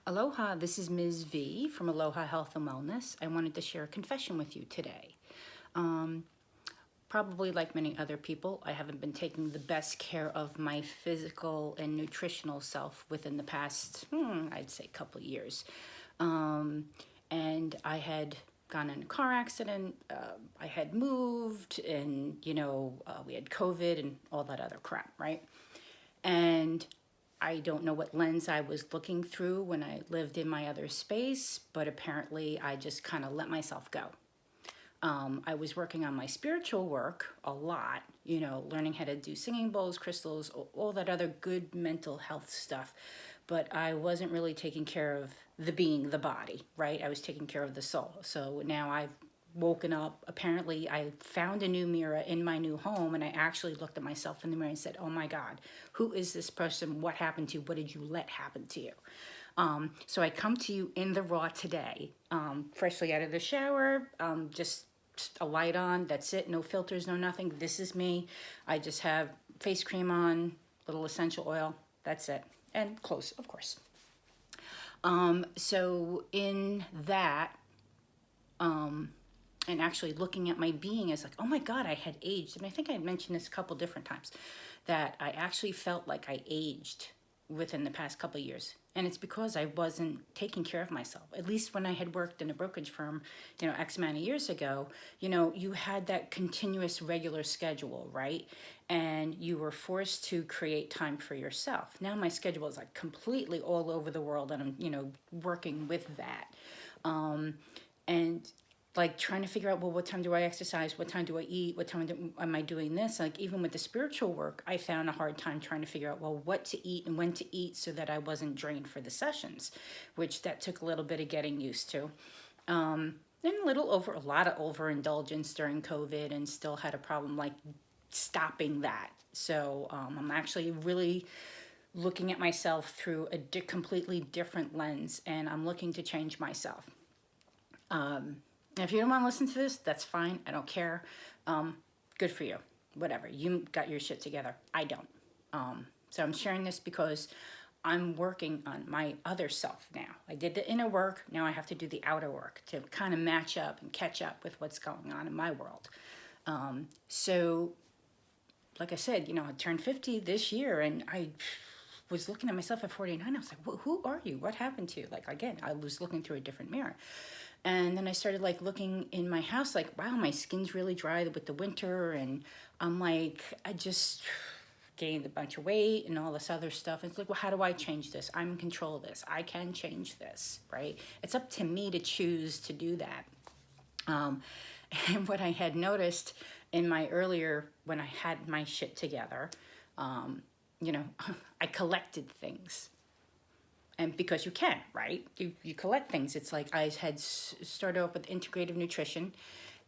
Aloha, this is Ms. V from Aloha Health and Wellness. I wanted to share a confession with you today. Probably like many other people, I haven't been taking the best care of my physical and nutritional self within the past, I'd say couple years. And I had gone in a car accident, I had moved, and we had COVID and all that other crap, right? And I don't know what lens I was looking through when I lived in my other space, but apparently I just kind of let myself go. I was working on my spiritual work a lot, learning how to do singing bowls, crystals, all that other good mental health stuff. But I wasn't really taking care of the being, the body, right? I was taking care of the soul. So now I've woken up. Apparently, I found a new mirror in my new home, and I actually looked at myself in the mirror and said, oh my God, who is this person? What happened to you? What did you let happen to you? So I come to you in the raw today, freshly out of the shower, just a light on, that's it, no filters, no nothing. This is me. I just have face cream on, little essential oil, that's it, and clothes, of course. So in that, and actually looking at my being as like, oh my God, I had aged. And I think I had mentioned this a couple different times, that I actually felt like I aged within the past couple of years. And it's because I wasn't taking care of myself. At least when I had worked in a brokerage firm, X amount of years ago, you had that continuous regular schedule, right? And you were forced to create time for yourself. Now my schedule is like completely all over the world, and I'm, working with that. And like trying to figure out, well, what time do I exercise? What time do I eat? What time am I doing this? Like even with the spiritual work, I found a hard time trying to figure out, well, what to eat and when to eat so that I wasn't drained for the sessions, which that took a little bit of getting used to. And a lot of overindulgence during COVID, and still had a problem like stopping that. So I'm actually really looking at myself through a completely different lens, and I'm looking to change myself. If you don't want to listen to this, that's fine. I don't care. Good for you. Whatever. You got your shit together. I don't. So I'm sharing this because I'm working on my other self now. I did the inner work. Now I have to do the outer work to kind of match up and catch up with what's going on in my world. So like I said, I turned 50 this year, and I was looking at myself at 49. I was like, well, who are you? What happened to you? Like, again, I was looking through a different mirror. And then I started like looking in my house, like, wow, my skin's really dry with the winter. And I'm like, I just gained a bunch of weight and all this other stuff. And it's like, well, how do I change this? I'm in control of this. I can change this, right? It's up to me to choose to do that. And what I had noticed in my earlier, when I had my shit together, I collected things. And because you can, right? You collect things. It's like I had started off with integrative nutrition,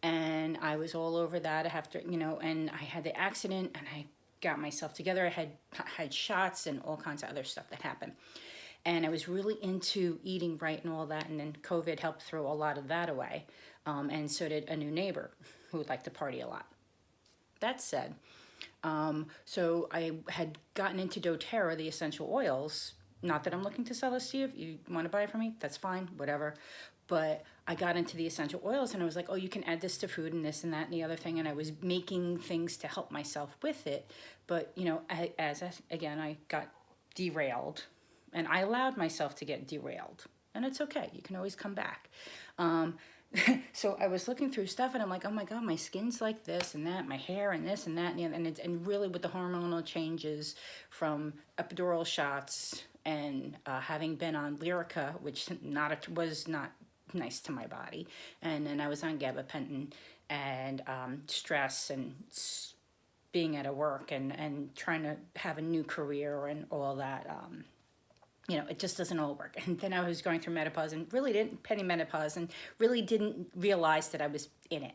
and I was all over that after, and I had the accident, and I got myself together. I had shots and all kinds of other stuff that happened. And I was really into eating right and all that. And then COVID helped throw a lot of that away. And so did a new neighbor who would like to party a lot. That said, so I had gotten into doTERRA, the essential oils. Not that I'm looking to sell this to you. If you want to buy it from me, that's fine, whatever. But I got into the essential oils, and I was like, oh, you can add this to food and this and that and the other thing. And I was making things to help myself with it. But, again, I got derailed, and I allowed myself to get derailed. And it's okay. You can always come back. So I was looking through stuff, and I'm like, oh my God, my skin's like this and that, my hair and this and that. And really with the hormonal changes from epidural shots, and having been on Lyrica, which was not nice to my body, and then I was on gabapentin, and stress, and being at a work, and trying to have a new career and all that, it just doesn't all work. And then I was going through menopause, and really didn't perimenopause, and really didn't realize that I was in it.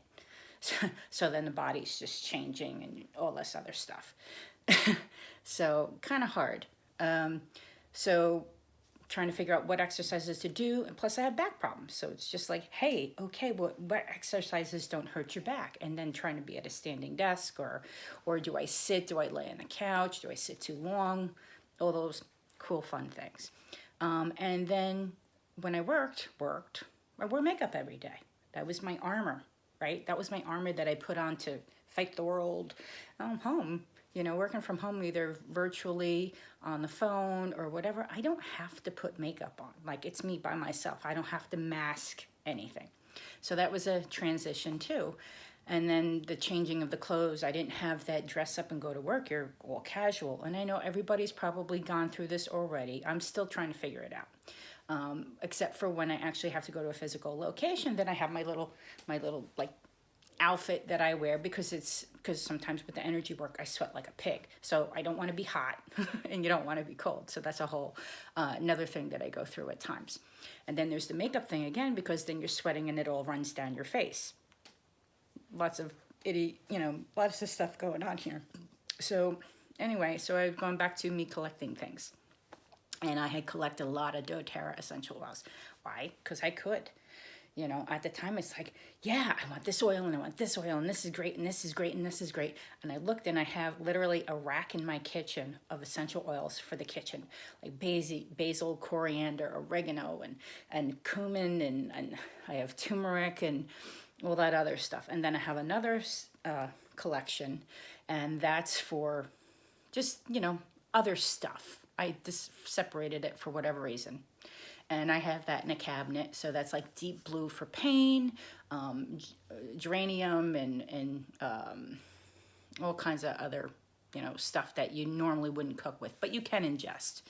So then the body's just changing and all this other stuff. So kind of hard. So trying to figure out what exercises to do, and plus I have back problems. So it's just like, hey, okay, what exercises don't hurt your back? And then trying to be at a standing desk, or do I sit? Do I lay on the couch? Do I sit too long? All those cool, fun things. And then when I worked, I wore makeup every day. That was my armor, right? That was my armor that I put on to fight the world. Home, working from home, either virtually, on the phone, or whatever. I don't have to put makeup on. Like, it's me by myself. I don't have to mask anything. So that was a transition too. And then the changing of the clothes, I didn't have that dress up and go to work. You're all casual. And I know everybody's probably gone through this already. I'm still trying to figure it out. Except for when I actually have to go to a physical location, then I have my little like outfit that I wear, because sometimes with the energy work I sweat like a pig, so I don't want to be hot and you don't want to be cold. So that's a whole another thing that I go through at times. And then there's the makeup thing again, because then you're sweating and it all runs down your face. Lots of lots of stuff going on here. So anyway, so I've gone back to me collecting things. And I had collected a lot of doTERRA essential oils. Why? Because I could. At the time, it's like, yeah, I want this oil, and I want this oil, and this is great, and this is great, and this is great. And I looked, and I have literally a rack in my kitchen of essential oils for the kitchen, like basil, coriander, oregano, and cumin, and I have turmeric, and all that other stuff. And then I have another collection, and that's for just, other stuff. I just separated it for whatever reason. And I have that in a cabinet. So that's like deep blue for pain, geranium, and all kinds of other, stuff that you normally wouldn't cook with, but you can ingest.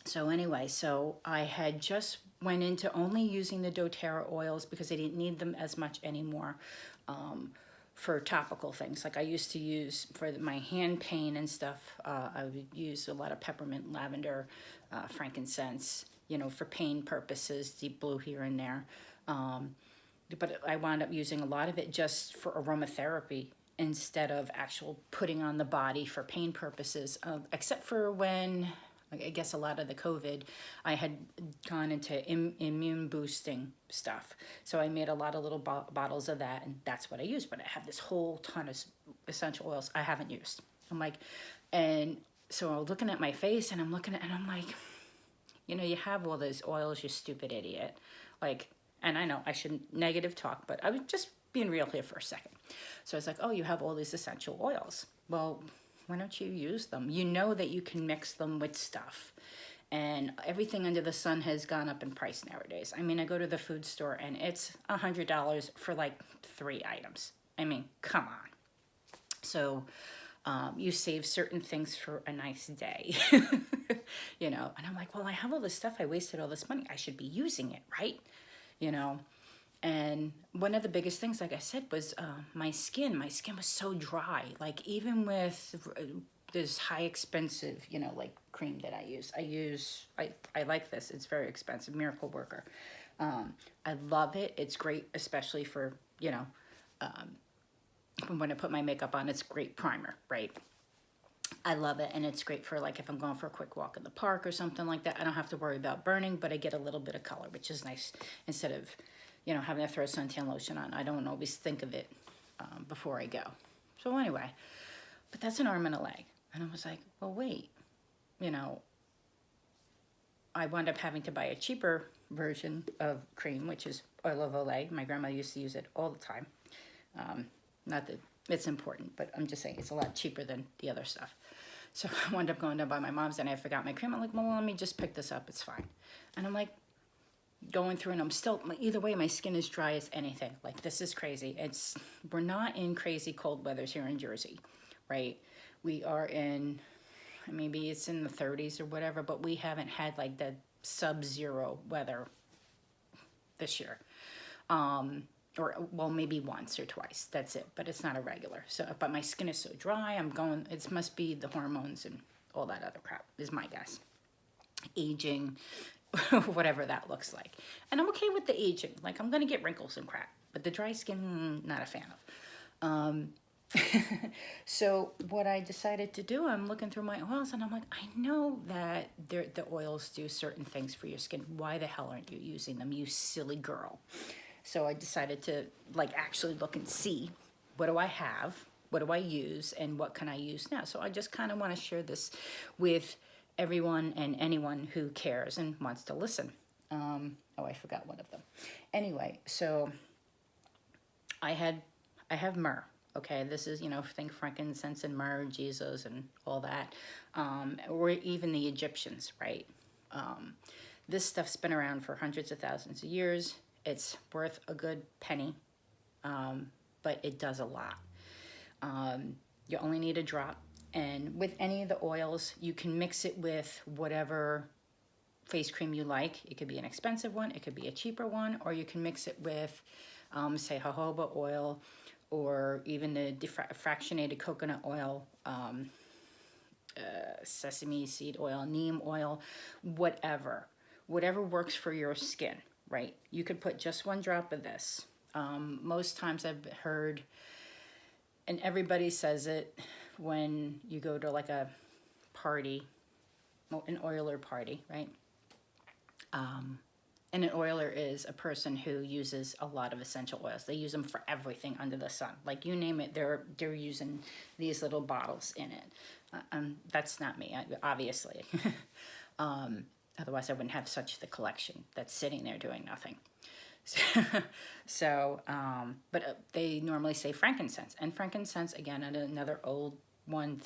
So anyway, so I had just went into only using the doTERRA oils because I didn't need them as much anymore. For topical things, like I used to use for my hand pain and stuff, I would use a lot of peppermint, lavender, frankincense, for pain purposes, deep blue here and there. But I wound up using a lot of it just for aromatherapy instead of actual putting on the body for pain purposes, except for when, I guess a lot of the COVID, I had gone into immune boosting stuff. So I made a lot of little bottles of that, and that's what I use. But I have this whole ton of essential oils I haven't used. And so I'm looking at my face, and I'm like, you have all those oils, you stupid idiot. And I know I shouldn't negative talk, but I was just being real here for a second. So I was like, oh, you have all these essential oils. Well, why don't you use them? You know that you can mix them with stuff. And everything under the sun has gone up in price nowadays. I mean, I go to the food store and it's $100 for like 3 items. I mean, come on. So you save certain things for a nice day, and I'm like, well, I have all this stuff. I wasted all this money. I should be using it, right? And one of the biggest things, like I said, was my skin. My skin was so dry. Like, even with this high expensive, like cream that I like this. It's very expensive, Miracle Worker. I love it. It's great, especially for, when I put my makeup on, it's great primer, right? I love it, and it's great for, like, if I'm going for a quick walk in the park or something like that. I don't have to worry about burning, but I get a little bit of color, which is nice, instead of, having to throw suntan lotion on. I don't always think of it before I go. So anyway, but that's an arm and a leg. And I was like, well, wait, I wound up having to buy a cheaper version of cream, which is Oil of Olay. My grandma used to use it all the time. Not that it's important, but I'm just saying it's a lot cheaper than the other stuff. So I wound up going to buy my mom's, and I forgot my cream. I'm like, well, let me just pick this up. It's fine. And I'm like, going through, and I'm still, either way, my skin is dry as anything. Like, this is crazy. We're not in crazy cold weathers here in Jersey, right? We are in, maybe it's in the 30s or whatever, but we haven't had like the sub-zero weather this year. Or, well, maybe once or twice, that's it, but it's not a regular. So, but my skin is so dry, it must be the hormones and all that other crap, is my guess. Aging, whatever that looks like. And I'm okay with the aging. Like, I'm gonna get wrinkles and crap, but the dry skin, not a fan of. So what I decided to do, I'm looking through my oils, and I'm like, I know that the oils do certain things for your skin. Why the hell aren't you using them, you silly girl? So I decided to, like, actually look and see, what do I have, what do I use, and what can I use now? So I just kind of want to share this with everyone and anyone who cares and wants to listen. Oh, I forgot one of them. Anyway, so I have myrrh. Okay, this is, think frankincense and myrrh, Jesus and all that, or even the Egyptians, right? This stuff's been around for hundreds of thousands of years. It's worth a good penny, but it does a lot. You only need a drop. And with any of the oils, you can mix it with whatever face cream you like. It could be an expensive one, it could be a cheaper one, or you can mix it with, say, jojoba oil, or even the fractionated coconut oil, sesame seed oil, neem oil, whatever works for your skin, right? You could put just one drop of this. Most times I've heard, and everybody says it when you go to like a party, an oiler party, right? And an oiler is a person who uses a lot of essential oils. They use them for everything under the sun. Like you name it, they're using these little bottles in it. That's not me, obviously. Otherwise, I wouldn't have such the collection that's sitting there doing nothing. But they normally say frankincense. And frankincense, again, another old one,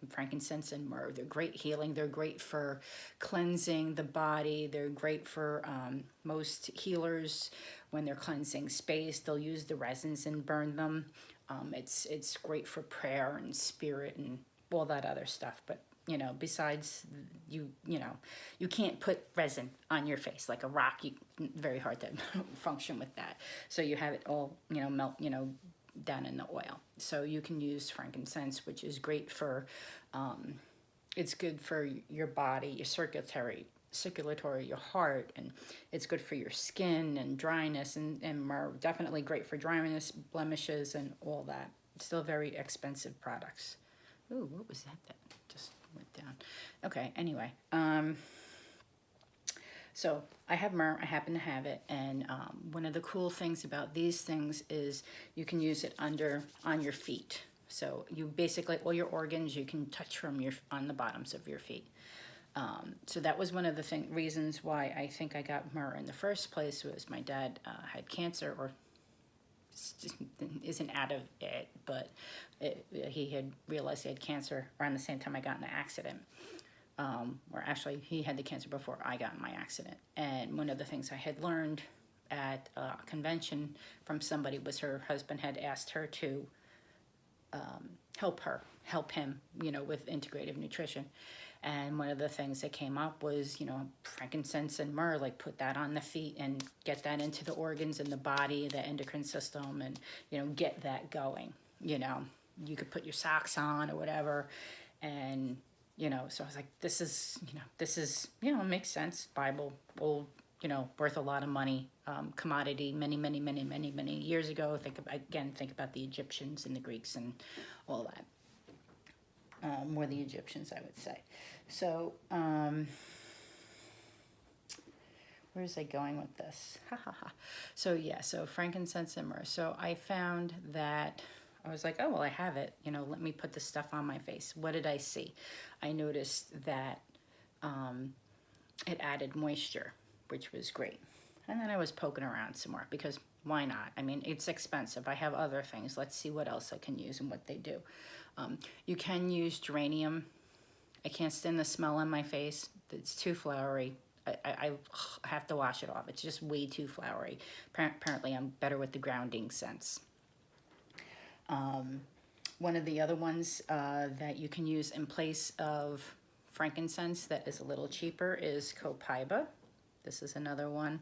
frankincense and myrrh. They're great healing. They're great for cleansing the body. They're great for most healers when they're cleansing space. They'll use the resins and burn them. It's great for prayer and spirit and all that other stuff. But besides you can't put resin on your face like a rock. Very hard to function with that. So you have it all melt down in the oil. So you can use frankincense, which is great for, it's good for your body, your circulatory, your heart, and it's good for your skin and dryness, and myrrh, definitely great for dryness, blemishes, and all that. Still very expensive products. Ooh, what was that just went down? Okay, anyway, so I have myrrh, I happen to have it, and one of the cool things about these things is you can use it on your feet. So you basically, all your organs you can touch from on the bottoms of your feet. So that was one of the reasons why I think I got myrrh in the first place, was my dad had cancer, or isn't out of it, but he had realized he had cancer around the same time I got in an accident. Or actually, he had the cancer before I got in my accident. And one of the things I had learned at a convention from somebody was her husband had asked her to help him, with integrative nutrition. And one of the things that came up was, frankincense and myrrh, like put that on the feet and get that into the organs and the body, the endocrine system, and, get that going. You could put your socks on or whatever. And, so I was like, this is, it makes sense. Bible, old, worth a lot of money, commodity many years ago. Think about the Egyptians and the Greeks and all that. More the Egyptians, I would say. So, where's I going with this? So frankincense and myrrh. So I found that I was like, oh, well, I have it. Let me put this stuff on my face. What did I see? I noticed that it added moisture, which was great. And then I was poking around some more because why not? I mean, it's expensive. I have other things. Let's see what else I can use and what they do. You can use geranium. I can't stand the smell on my face. It's too flowery. I have to wash it off. It's just way too flowery. Apparently, I'm better with the grounding scents. One of the other ones that you can use in place of frankincense that is a little cheaper is copaiba. This is another one.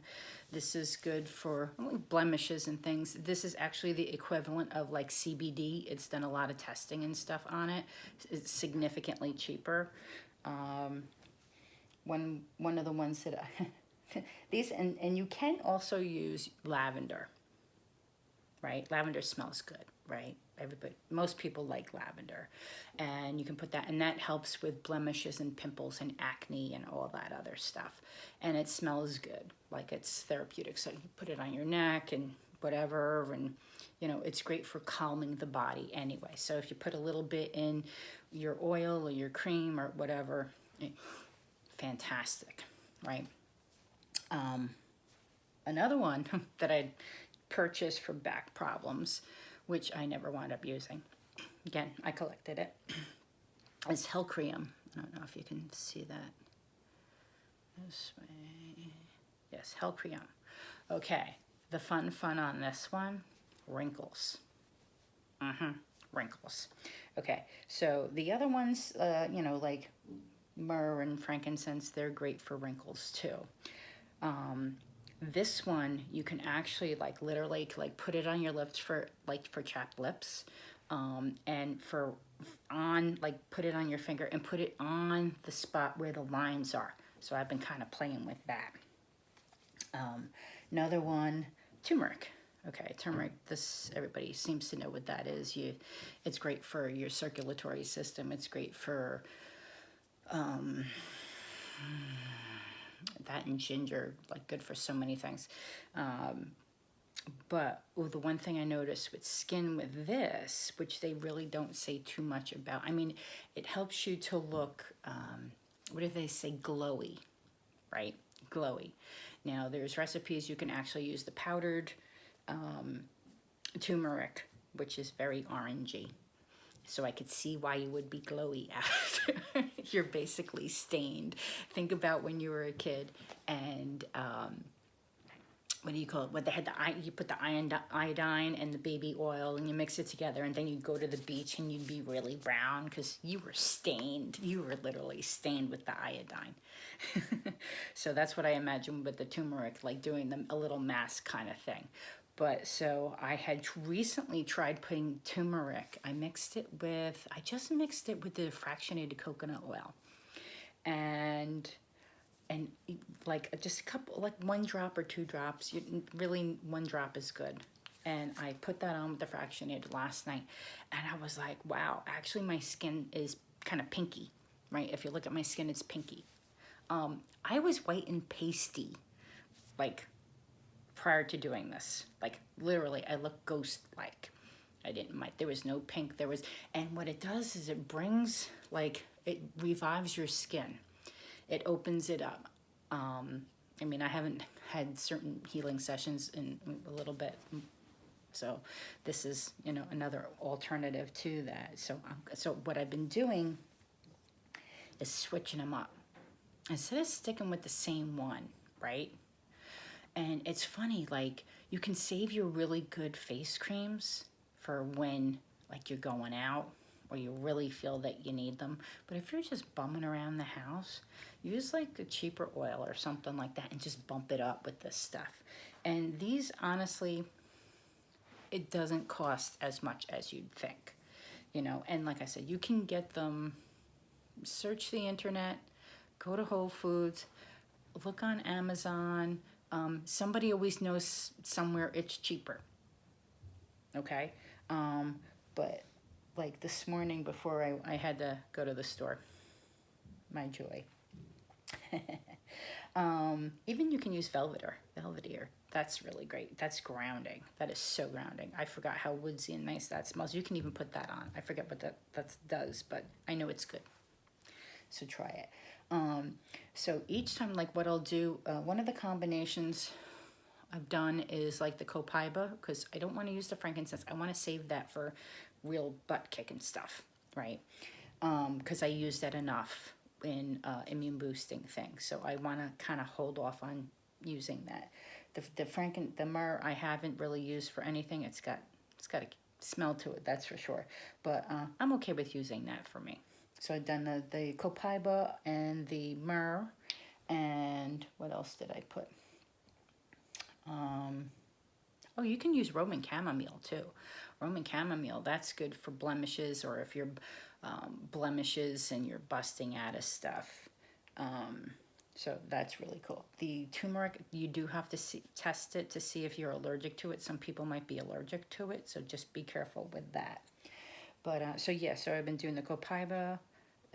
This is good for blemishes and things. This is actually the equivalent of like CBD. It's done a lot of testing and stuff on it. It's significantly cheaper. One of the ones that these, and you can also use lavender, right? Lavender smells good, right? Most people like lavender, and you can put that, and that helps with blemishes and pimples and acne and all that other stuff. And it smells good, like it's therapeutic. So you put it on your neck and whatever, and it's great for calming the body anyway. So if you put a little bit in your oil or your cream or whatever, Fantastic, right? Another one that I purchased for back problems, which I never wound up using. Again, I collected it. Is Hellcream. I don't know if you can see that this way. Yes, Hellcream. Okay, the fun on this one, wrinkles. Wrinkles. Okay, so the other ones, you know, like myrrh and frankincense, they're great for wrinkles too. This one, you can actually like literally like put it on your lips for like for chapped lips, and for on like put it on your finger and put it on the spot where the lines are. So I've been kind of playing with that. Another one, turmeric. Okay, turmeric, this, everybody seems to know what that is. It's great for your circulatory system. It's great for that, and ginger, like good for so many things. But the one thing I noticed with skin with this, which they really don't say too much about, I mean, it helps you to look, what do they say, glowy, right? Glowy. Now, there's recipes you can actually use the powdered turmeric, which is very orangey. So I could see why you would be glowy after you're basically stained. Think about when you were a kid and what do you call it? What they had you put the iodine and the baby oil and you mix it together, and then you'd go to the beach and you'd be really brown because you were stained. You were literally stained with the iodine. So that's what I imagine with the turmeric, like doing a little mask kind of thing. But so I had recently tried putting turmeric. I just mixed it with the fractionated coconut oil. And like just a couple, like 1 drop or 2 drops, really 1 drop is good. And I put that on with the fractionated last night. And I was like, wow, actually my skin is kind of pinky, right? If you look at my skin, it's pinky. I was white and pasty, like, prior to doing this. Like, literally, I look ghost-like. There was no pink, and what it does is it brings, like, it revives your skin. It opens it up. I mean, I haven't had certain healing sessions in a little bit, so this is, you know, another alternative to that. So what I've been doing is switching them up. Instead of sticking with the same one, right? And it's funny, like, you can save your really good face creams for when, like, you're going out or you really feel that you need them. But if you're just bumming around the house, use, like, a cheaper oil or something like that and just bump it up with this stuff. And these, honestly, it doesn't cost as much as you'd think, you know. And like I said, you can get them, search the internet, go to Whole Foods, look on Amazon. Somebody always knows somewhere it's cheaper. Okay? But like this morning before I had to go to the store, my joy. Even you can use Velveteer. That's really great. That's grounding. That is so grounding. I forgot how woodsy and nice that smells. You can even put that on. I forget what that does, but I know it's good. So try it. So each time, like what I'll do, one of the combinations I've done is like the copaiba, because I don't want to use the frankincense. I want to save that for real butt kicking stuff, right? Because I use that enough in immune boosting things. So I want to kind of hold off on using that. The myrrh I haven't really used for anything. It's got a smell to it, that's for sure. But I'm okay with using that for me. So I've done the copaiba and the myrrh, and what else did I put? Oh, you can use Roman chamomile too. Roman chamomile, that's good for blemishes, or if you're blemishes and you're busting out of stuff. So that's really cool. The turmeric, you do have to test it to see if you're allergic to it. Some people might be allergic to it, so just be careful with that. But so I've been doing the copaiba,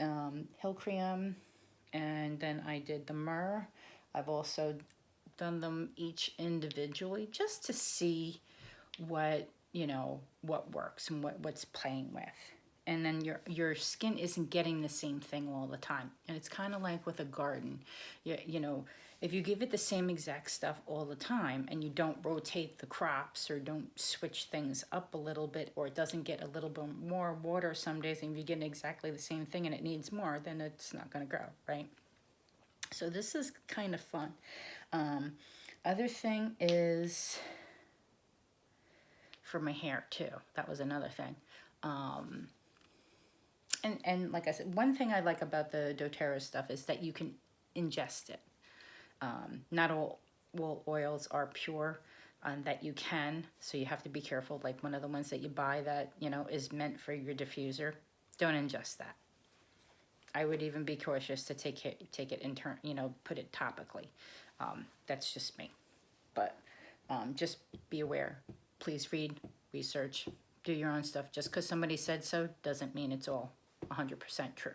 Hellcream, and then I did the myrrh. I've also done them each individually just to see what works and what's playing with. and then your skin isn't getting the same thing all the time. And it's kind of like with a garden. You know, if you give it the same exact stuff all the time and you don't rotate the crops or don't switch things up a little bit, or it doesn't get a little bit more water some days, and if you get exactly the same thing and it needs more, then it's not going to grow, right? So this is kind of fun. Other thing is for my hair too. That was another thing. And like I said, one thing I like about the doTERRA stuff is that you can ingest it. Not all oils are pure, that you can, so you have to be careful. Like one of the ones that you buy that, you know, is meant for your diffuser, don't ingest that. I would even be cautious to take it you know, put it topically. That's just me. But just be aware. Please read, research, do your own stuff. Just because somebody said so doesn't mean it's all 100% true,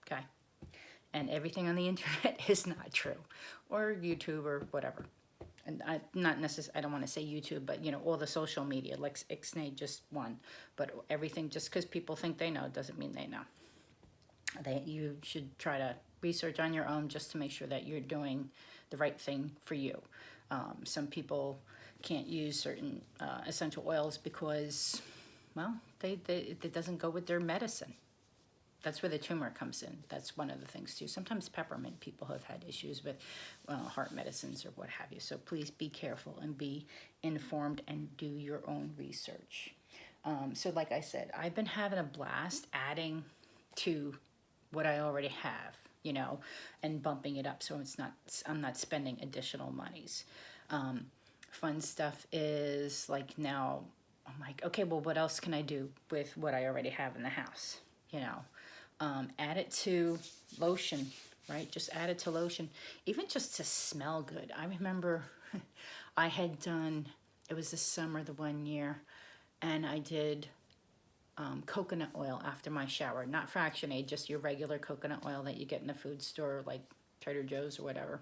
okay? And everything on the internet is not true, or YouTube or whatever. And I don't want to say YouTube, but you know, all the social media, like Ixnay just one. But everything, just because people think they know doesn't mean they know. You should try to research on your own just to make sure that you're doing the right thing for you. Some people can't use certain essential oils because, well, it doesn't go with their medicine. That's where the turmeric comes in. That's one of the things too. Sometimes peppermint, people have had issues with heart medicines or what have you. So please be careful and be informed and do your own research. So like I said, I've been having a blast adding to what I already have, you know, and bumping it up so I'm not spending additional monies. Fun stuff is like now I'm like, okay, well, what else can I do with what I already have in the house? You know, add it to lotion, right? Just add it to lotion, even just to smell good. I remember I had done, it was this summer, the one year, and I did coconut oil after my shower. Not fractionated, just your regular coconut oil that you get in the food store, like Trader Joe's or whatever.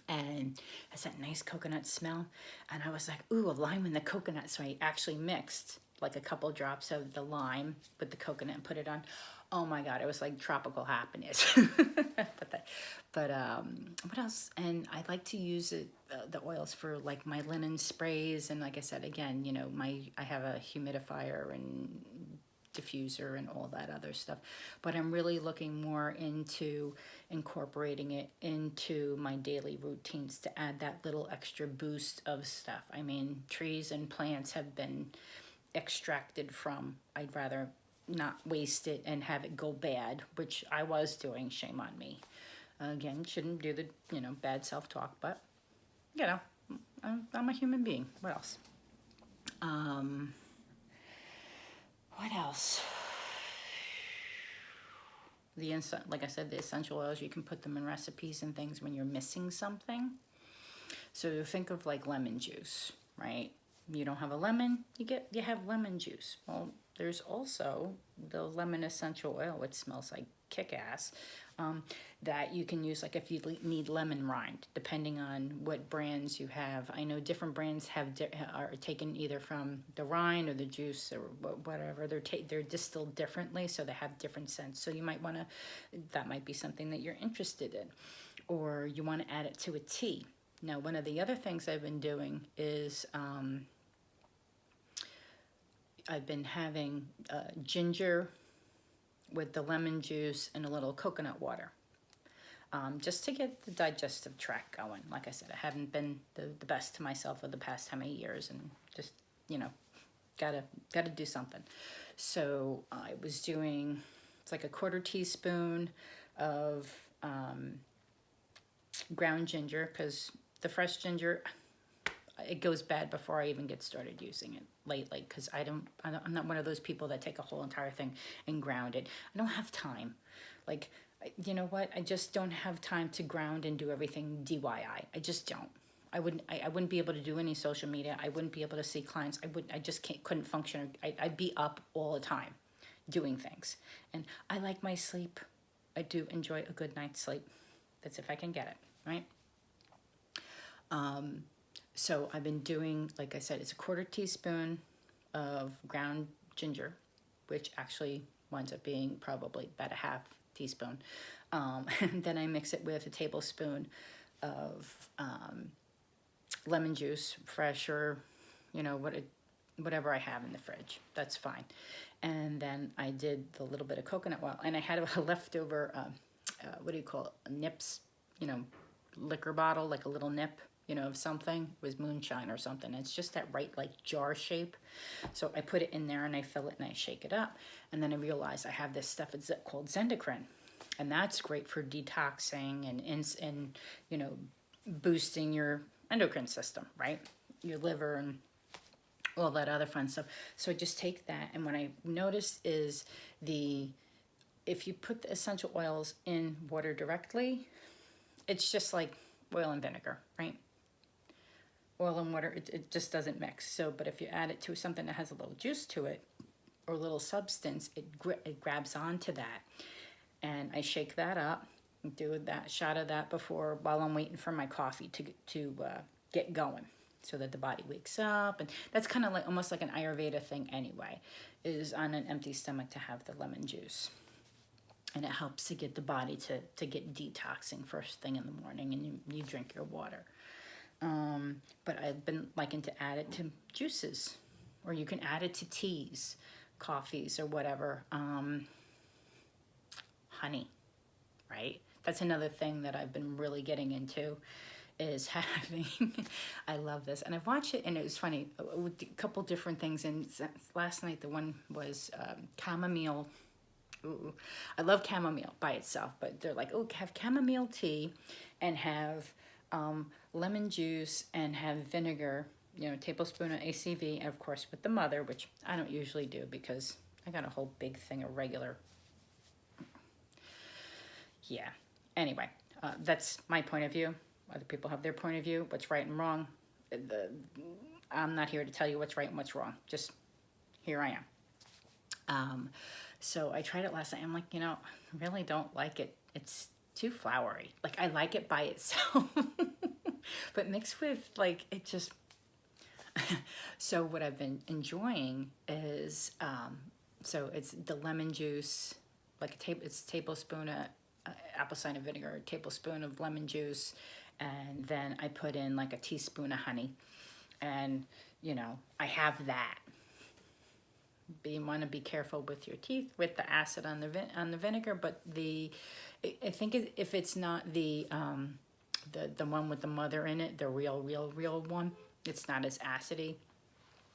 And it has that nice coconut smell. And I was like, ooh, a lime in the coconut. So I actually mixed like a couple drops of the lime with the coconut and put it on. Oh my God, it was like tropical happiness. But what else? And I like to use the oils for like my linen sprays. And like I said, again, you know, I have a humidifier and diffuser and all that other stuff, but I'm really looking more into incorporating it into my daily routines to add that little extra boost of stuff. I mean, trees and plants have been extracted from. I'd rather not waste it and have it go bad, which I was doing. Shame on me. Again, shouldn't do the, you know, bad self-talk, but you know, I'm a human being. What else? What else? Like I said, the essential oils, you can put them in recipes and things when you're missing something. So think of like lemon juice, right? You don't have a lemon, you have lemon juice. Well, there's also the lemon essential oil, which smells like kick-ass, that you can use like if you need lemon rind, depending on what brands you have. I know different brands are taken either from the rind or the juice or whatever. They're distilled differently, so they have different scents. So you might want to, that might be something that you're interested in, or you want to add it to a tea. Now, one of the other things I've been doing is I've been having ginger with the lemon juice and a little coconut water, just to get the digestive tract going. Like I said, I haven't been the best to myself for the past how many years, and just, you know, gotta do something. So I was doing, it's like a 1/4 teaspoon of ground ginger, because the fresh ginger, it goes bad before I even get started using it lately, because I'm not one of those people that take a whole entire thing and ground it. I don't have time. Like, you know what? I just don't have time to ground and do everything DIY. I just don't. I wouldn't be able to do any social media. I wouldn't be able to see clients. I just couldn't function. I'd be up all the time doing things. And I like my sleep. I do enjoy a good night's sleep. That's if I can get it, right? So I've been doing, like I said, it's a 1/4 teaspoon of ground ginger, which actually winds up being probably about a half teaspoon. And then I mix it with a tablespoon of lemon juice, fresh or, you know, whatever I have in the fridge. That's fine. And then I did the little bit of coconut oil, and I had a leftover, what do you call it, nips, you know, liquor bottle, like a little nip, you know, of something. It was moonshine or something. It's just that right, like, jar shape. So I put it in there and I fill it and I shake it up. And then I realized I have this stuff it's called Zendocrine. And that's great for detoxing and you know, boosting your endocrine system, right? Your liver and all that other fun stuff. So I just take that, and what I noticed is if you put the essential oils in water directly, it's just like oil and vinegar, right? Oil and water, it just doesn't mix. So, but if you add it to something that has a little juice to it, or a little substance, it grabs onto that. And I shake that up, do that shot of that before, while I'm waiting for my coffee to get going, so that the body wakes up. And that's kind of like almost like an Ayurveda thing anyway, is on an empty stomach to have the lemon juice. And it helps to get the body to get detoxing first thing in the morning, and you drink your water. But I've been liking to add it to juices, or you can add it to teas, coffees, or whatever. Honey, right? That's another thing that I've been really getting into, is having, I love this. And I've watched it, and it was funny, a couple different things. And last night, the one was chamomile. Ooh, I love chamomile by itself, but they're like, oh, have chamomile tea and have lemon juice and have vinegar, you know, a tablespoon of ACV, and of course with the mother, which I don't usually do because I got a whole big thing of regular. Yeah. Anyway, that's my point of view. Other people have their point of view, what's right and wrong. I'm not here to tell you what's right and what's wrong. Just here I am. So I tried it last night. I'm like, you know, I really don't like it. It's too floury. Like, I like it by itself. But mixed with, like, it just... So what I've been enjoying is, so it's the lemon juice, like it's a tablespoon of apple cider vinegar, a tablespoon of lemon juice, and then I put in like a teaspoon of honey. And, you know, I have that. But you want to be careful with your teeth with the acid on the vinegar. But I think if it's not the one with the mother in it, the real one, it's not as acidy.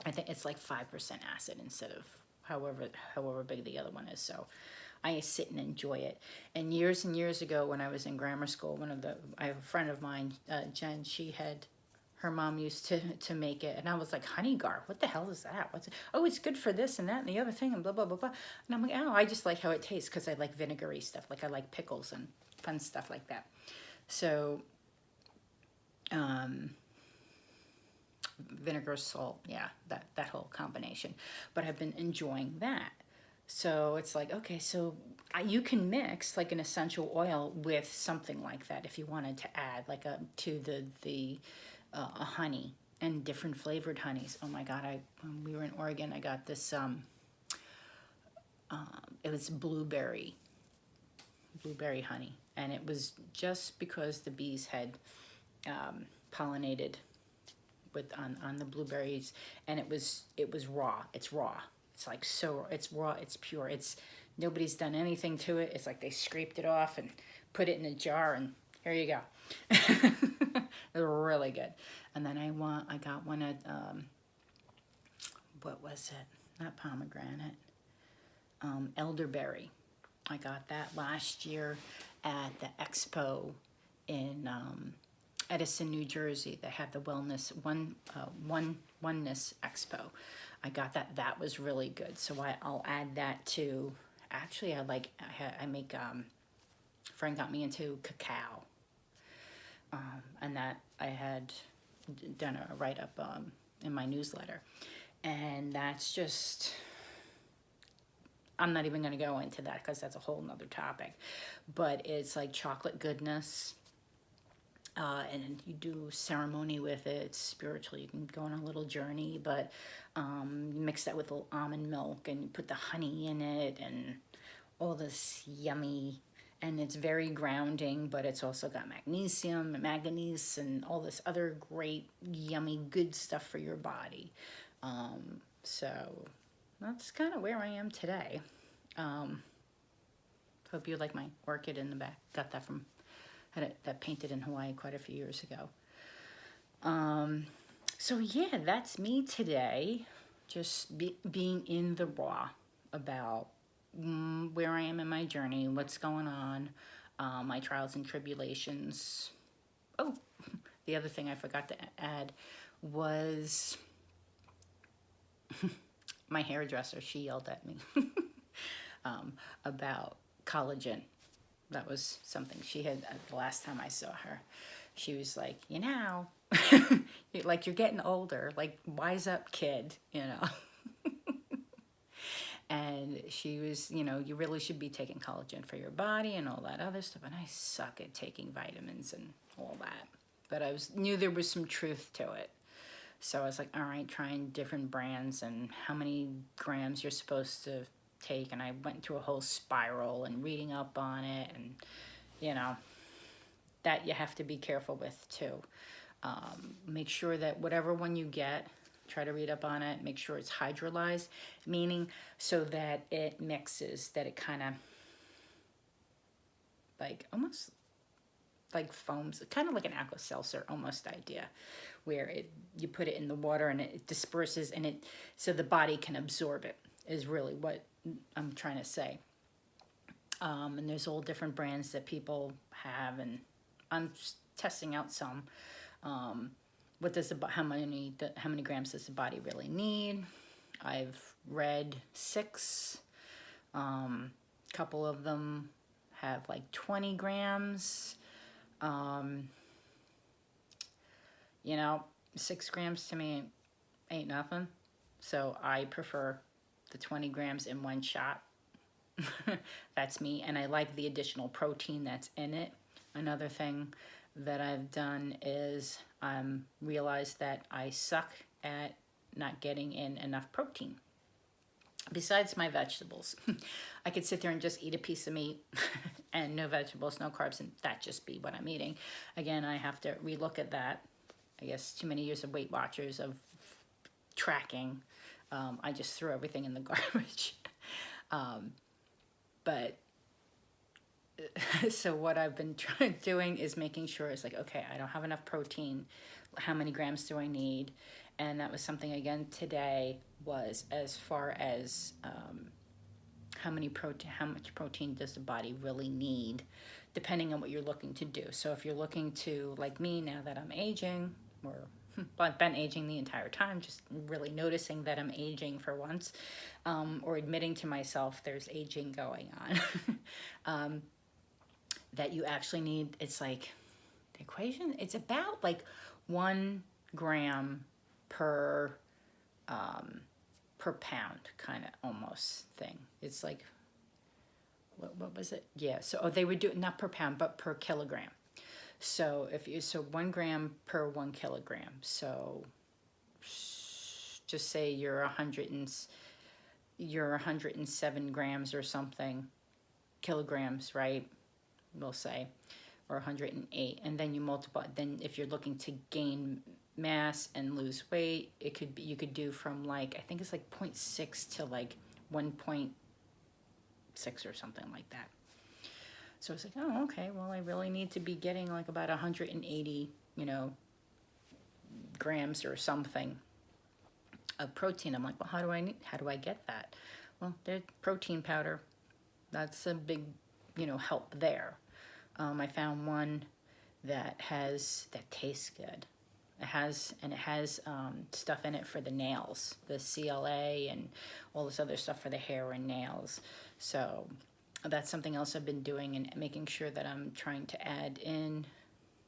I think it's like 5% acid instead of however big the other one is. So I sit and enjoy it. And years ago, when I was in grammar school, I have a friend of mine, Jen. Her mom used to make it, and I was like, Honeygar, what the hell is that? What's it? Oh, it's good for this and that and the other thing and blah, blah, blah, blah. And I'm like, oh, I just like how it tastes because I like vinegary stuff. Like I like pickles and fun stuff like that. So, vinegar, salt, yeah, that whole combination. But I've been enjoying that. So it's like, okay, so you can mix like an essential oil with something like that if you wanted to add like to the honey and different flavored honeys. Oh my God, when we were in Oregon, I got this, it was blueberry honey. And it was just because the bees had pollinated on the blueberries, and it was raw. It's raw. It's like it's raw, it's pure. Nobody's done anything to it. It's like they scraped it off and put it in a jar, and here you go. They're really good. And then I got one at, what was it? Not pomegranate. Elderberry. I got that last year at the expo in Edison, New Jersey. They had the Oneness Expo. I got that. That was really good. So I'll add that to. Actually, I make. Friend got me into cacao. And that I had done a write-up in my newsletter. And that's just, I'm not even going to go into that because that's a whole nother topic. But it's like chocolate goodness and you do ceremony with it spiritually. You can go on a little journey, but you mix that with a little almond milk and you put the honey in it and all this yummy, and it's very grounding, but it's also got magnesium and manganese and all this other great yummy good stuff for your body. So that's kind of where I am today. Hope you like my orchid in the back. Got that from, had it that painted in Hawaii quite a few years ago. So yeah, that's me today. Just being in the raw about where I am in my journey, what's going on, my trials and tribulations. Oh, the other thing I forgot to add was my hairdresser. She yelled at me about collagen. That was something she had the last time I saw her. She was like, you know, like you're getting older, like wise up kid, you know. And she was, you know, you really should be taking collagen for your body and all that other stuff. And I suck at taking vitamins and all that. But I knew there was some truth to it. So I was like, all right, trying different brands and how many grams you're supposed to take. And I went through a whole spiral and reading up on it. And, you know, that you have to be careful with too. Make sure that whatever one you get, try to read up on it, make sure it's hydrolyzed, meaning so that it mixes, that it kind of like almost like foams, kind of like an Alka-Seltzer almost idea, where you put it in the water and it disperses and it, so the body can absorb it, is really what I'm trying to say. And there's all different brands that people have, and I'm testing out some. What does how many grams does the body really need? I've read 6. Couple of them have like 20 grams. You know, 6 grams to me ain't nothing. So I prefer the 20 grams in one shot. That's me. And I like the additional protein that's in it. Another thing that I've done is realized that I suck at not getting in enough protein. Besides my vegetables, I could sit there and just eat a piece of meat and no vegetables, no carbs, and that just be what I'm eating. Again, I have to relook at that. I guess too many years of Weight Watchers, of tracking. I just threw everything in the garbage. But so what I've been doing is making sure it's like, okay, I don't have enough protein. How many grams do I need? And that was something again today, was as far as how much protein does the body really need, depending on what you're looking to do. So if you're looking to, like me, now that I'm aging, or I've been aging the entire time, just really noticing that I'm aging for once, or admitting to myself there's aging going on, that you actually need, it's like, the equation, it's about like 1 gram per pound, kind of almost thing. It's like, what was it? Yeah, so they would do it not per pound, but per kilogram. So if you, so 1 gram per 1 kilogram. So just say you're 107 grams or something, kilograms, right? We'll say, or 108, and then you multiply. Then if you're looking to gain mass and lose weight, it could be, you could do from like, I think it's like 0.6 to like 1.6 or something like that. So it's like, oh, okay, well, I really need to be getting like about 180, you know, grams or something of protein. I'm like, well, how do I get that? Well, there's protein powder. That's a big, you know, help there. I found one that tastes good. It has stuff in it for the nails, the CLA and all this other stuff for the hair and nails. So that's something else I've been doing, and making sure that I'm trying to add in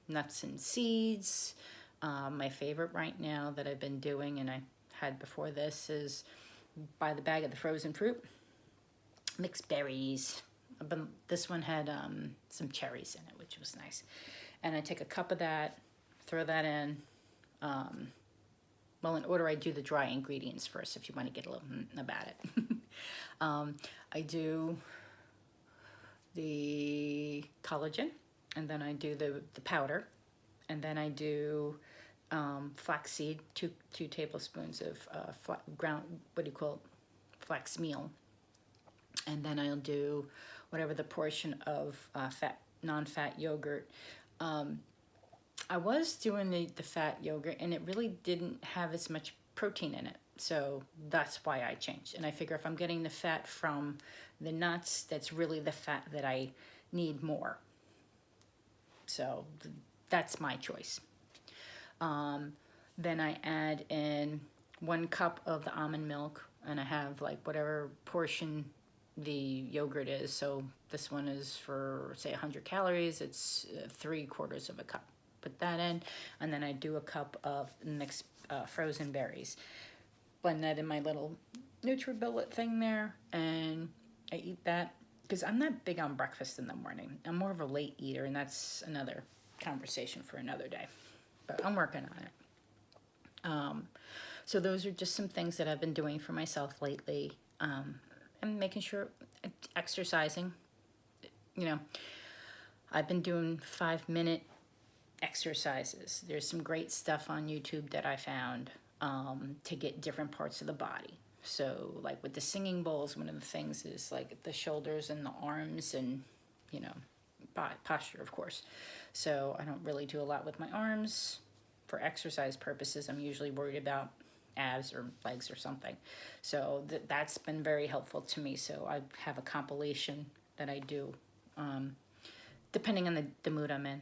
nuts and seeds. My favorite right now that I've been doing, and I had before this, is buy the bag of the frozen fruit, mixed berries. This one had some cherries in it, which was nice. and I take a cup of that, throw that in. Well, in order, I do the dry ingredients first if you want to get a little about it. I do the collagen, and then I do the powder, and then I do flaxseed, two tablespoons of ground, what do you call it, flax meal, and then I'll do whatever the portion of non-fat yogurt. I was doing the fat yogurt, and it really didn't have as much protein in it. So that's why I changed. And I figure if I'm getting the fat from the nuts, that's really the fat that I need more. So that's my choice. Then I add in 1 cup of the almond milk, and I have like whatever portion the yogurt is. So this one is for, say, 100 calories. It's 3/4 of a cup. Put that in, and then I do a cup of mixed frozen berries. Blend that in my little NutriBullet thing there, and I eat that because I'm not big on breakfast in the morning. I'm more of a late eater, and that's another conversation for another day, but I'm working on it. So those are just some things that I've been doing for myself lately. And making sure, exercising, you know, I've been doing 5-minute exercises. There's some great stuff on YouTube that I found to get different parts of the body. So like with the singing bowls, one of the things is like the shoulders and the arms, and, you know, posture, of course. So I don't really do a lot with my arms for exercise purposes. I'm usually worried about abs or legs or something. So that's been very helpful to me. So I have a compilation that I do depending on the mood I'm in.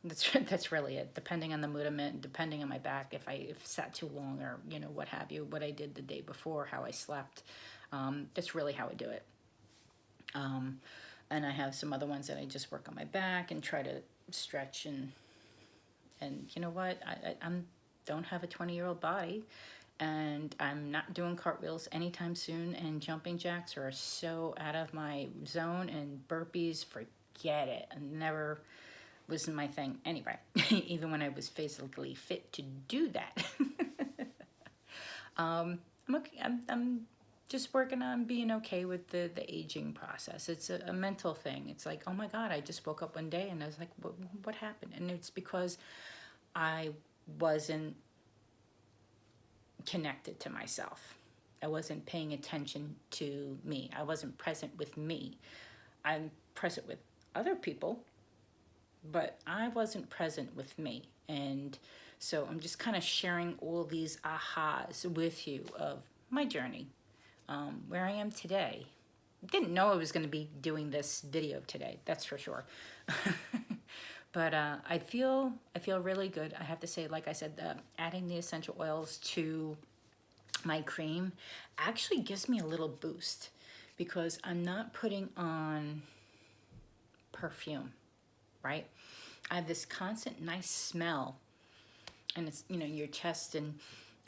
That's really it. Depending on the mood I'm in, depending on my back, if sat too long, or, you know, what have you, what I did the day before, how I slept. That's really how I do it. And I have some other ones that I just work on my back and try to stretch, and you know what, I'm don't have a 20-year-old body, and I'm not doing cartwheels anytime soon, and jumping jacks are so out of my zone, and burpees, forget it. I never was my thing anyway, even when I was physically fit to do that. I'm okay. I'm just working on being okay with the aging process. It's a mental thing. It's like, oh my God, I just woke up one day and I was like, what happened? And it's because I wasn't connected to myself. I wasn't paying attention to me. I wasn't present with me. I'm present with other people, but I wasn't present with me. And so I'm just kind of sharing all these ahas with you of my journey, where I am today. Didn't know I was going to be doing this video today, that's for sure. But I feel really good. I have to say, like I said, adding the essential oils to my cream actually gives me a little boost, because I'm not putting on perfume, right? I have this constant nice smell, and it's, you know, your chest and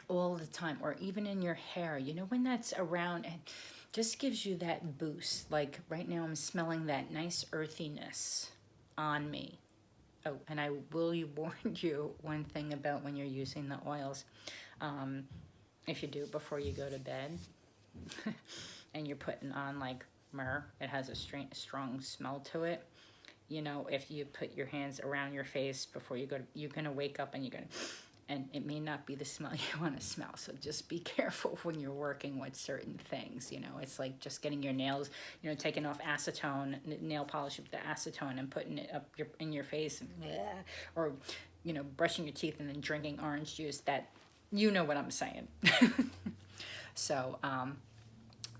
all the time, or even in your hair, you know, when that's around, and just gives you that boost. Like right now I'm smelling that nice earthiness on me. Oh, and I will warn you one thing about when you're using the oils. If you do before you go to bed and you're putting on like myrrh, it has a strong smell to it. You know, if you put your hands around your face before you go to, you're going to wake up and and it may not be the smell you want to smell. So just be careful when you're working with certain things. You know, it's like just getting your nails, you know, taking off acetone, nail polish with the acetone and putting it up in your face, and, or, you know, brushing your teeth and then drinking orange juice. That, you know what I'm saying. So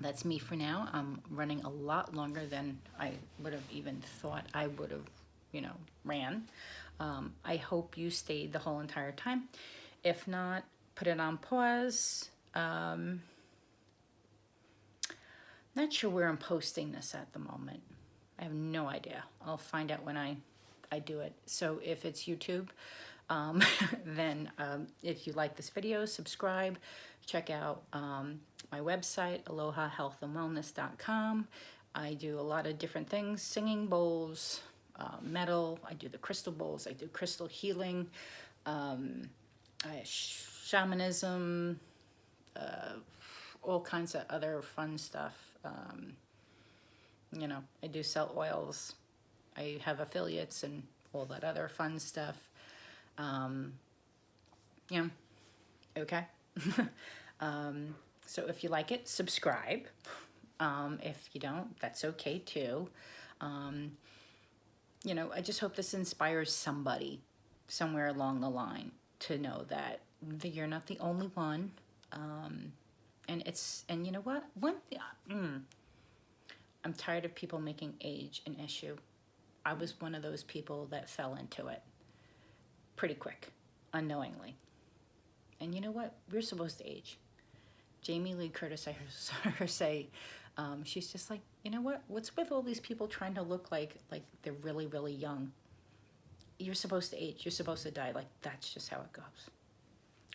that's me for now. I'm running a lot longer than I would have even thought I would have, you know, ran. I hope you stayed the whole entire time. If not, put it on pause. Not sure where I'm posting this at the moment. I have no idea. I'll find out when I do it. So if it's YouTube, then if you like this video, subscribe. Check out my website, alohahealthandwellness.com. I do a lot of different things, singing bowls, metal. I do the crystal bowls. I do crystal healing, shamanism, all kinds of other fun stuff. You know, I do sell oils. I have affiliates and all that other fun stuff. Yeah, okay. So if you like it, subscribe. If you don't, that's okay too. You know, I just hope this inspires somebody somewhere along the line to know that you're not the only one. And you know what? I'm tired of people making age an issue. I was one of those people that fell into it pretty quick, unknowingly. And you know what? We're supposed to age. Jamie Lee Curtis, I heard her say, she's just like, you know what? What's with all these people trying to look like they're really, really young? You're supposed to age. You're supposed to die. Like, that's just how it goes.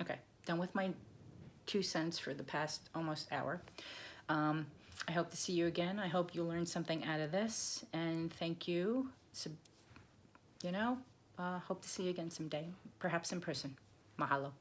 Okay, done with my 2 cents for the past almost hour. I hope to see you again. I hope you learned something out of this. And thank you. So, you know, hope to see you again someday, perhaps in person. Mahalo.